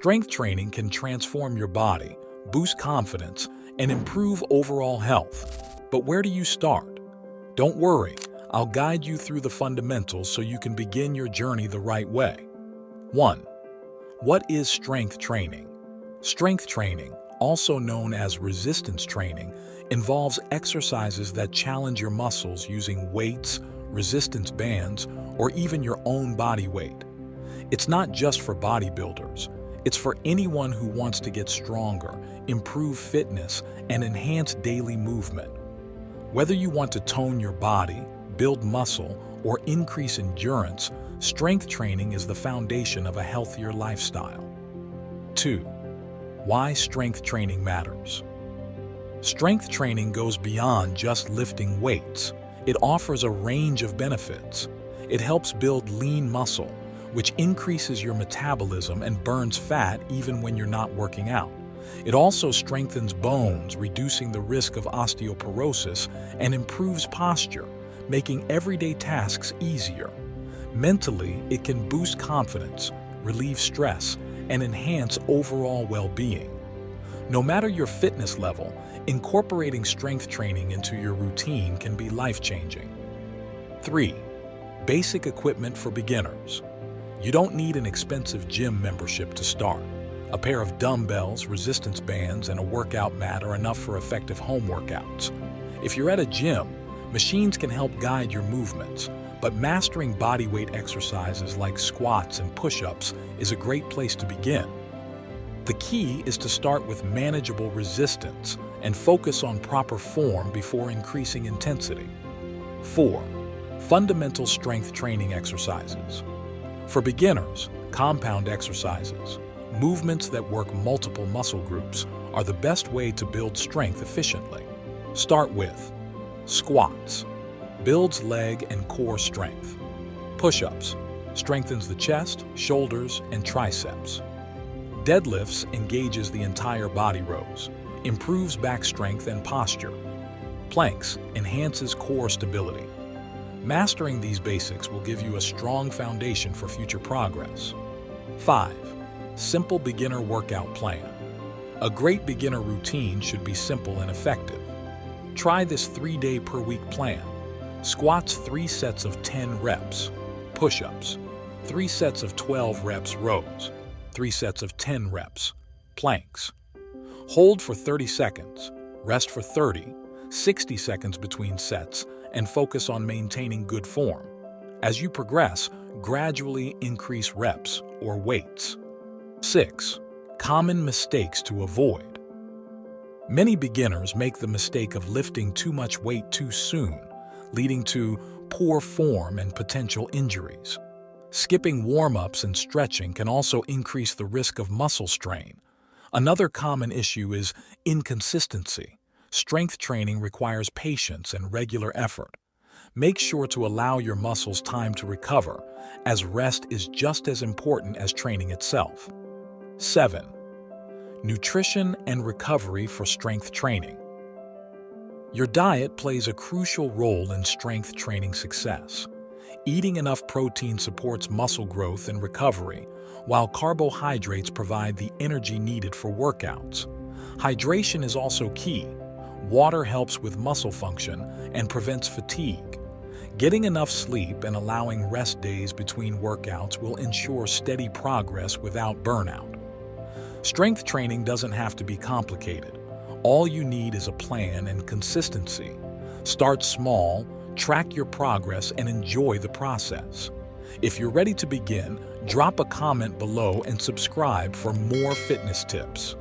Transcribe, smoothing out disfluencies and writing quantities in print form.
Strength training can transform your body, boost confidence, and improve overall health. But where do you start? Don't worry, I'll guide you through the fundamentals so you can begin your journey the right way. 1. What is strength training? Strength training, also known as resistance training, involves exercises that challenge your muscles using weights, resistance bands, or even your own body weight. It's not just for bodybuilders. It's for anyone who wants to get stronger, improve fitness, and enhance daily movement. Whether you want to tone your body, build muscle, or increase endurance, strength training is the foundation of a healthier lifestyle. 2. Why strength training matters. Strength training goes beyond just lifting weights. It offers a range of benefits. It helps build lean muscle, which increases your metabolism and burns fat even when you're not working out. It also strengthens bones, reducing the risk of osteoporosis, and improves posture, making everyday tasks easier. Mentally, it can boost confidence, relieve stress, and enhance overall well-being. No matter your fitness level, incorporating strength training into your routine can be life-changing. 3. Basic equipment for beginners. You don't need an expensive gym membership to start. A pair of dumbbells, resistance bands, and a workout mat are enough for effective home workouts. If you're at a gym, machines can help guide your movements, but mastering bodyweight exercises like squats and push-ups is a great place to begin. The key is to start with manageable resistance and focus on proper form before increasing intensity. 4. Fundamental strength training exercises. For beginners, compound exercises, movements that work multiple muscle groups, are the best way to build strength efficiently. Start with squats. Builds leg and core strength. Push-ups. Strengthens the chest, shoulders, and triceps. Deadlifts engages the entire body rows, improves back strength and posture. Planks enhances core stability. Mastering these basics will give you a strong foundation for future progress. 5. Simple beginner workout plan. A great beginner routine should be simple and effective. Try this 3-day per week plan. Squats 3 sets of 10 reps. Push-ups 3 sets of 12 reps rows. 3 sets of 10 reps. Planks. Hold for 30 seconds, rest for 30, 60 seconds between sets, and focus on maintaining good form. As you progress, gradually increase reps or weights. 6. Common mistakes to avoid. Many beginners make the mistake of lifting too much weight too soon, leading to poor form and potential injuries. Skipping warm-ups and stretching can also increase the risk of muscle strain. Another common issue is inconsistency. Strength training requires patience and regular effort. Make sure to allow your muscles time to recover, as rest is just as important as training itself. 7. Nutrition and recovery for strength training. Your diet plays a crucial role in strength training success. Eating enough protein supports muscle growth and recovery, while carbohydrates provide the energy needed for workouts. Hydration is also key. Water helps with muscle function and prevents fatigue. Getting enough sleep and allowing rest days between workouts will ensure steady progress without burnout. Strength training doesn't have to be complicated. All you need is a plan and consistency. Start small, track your progress, and enjoy the process. If you're ready to begin, drop a comment below and subscribe for more fitness tips.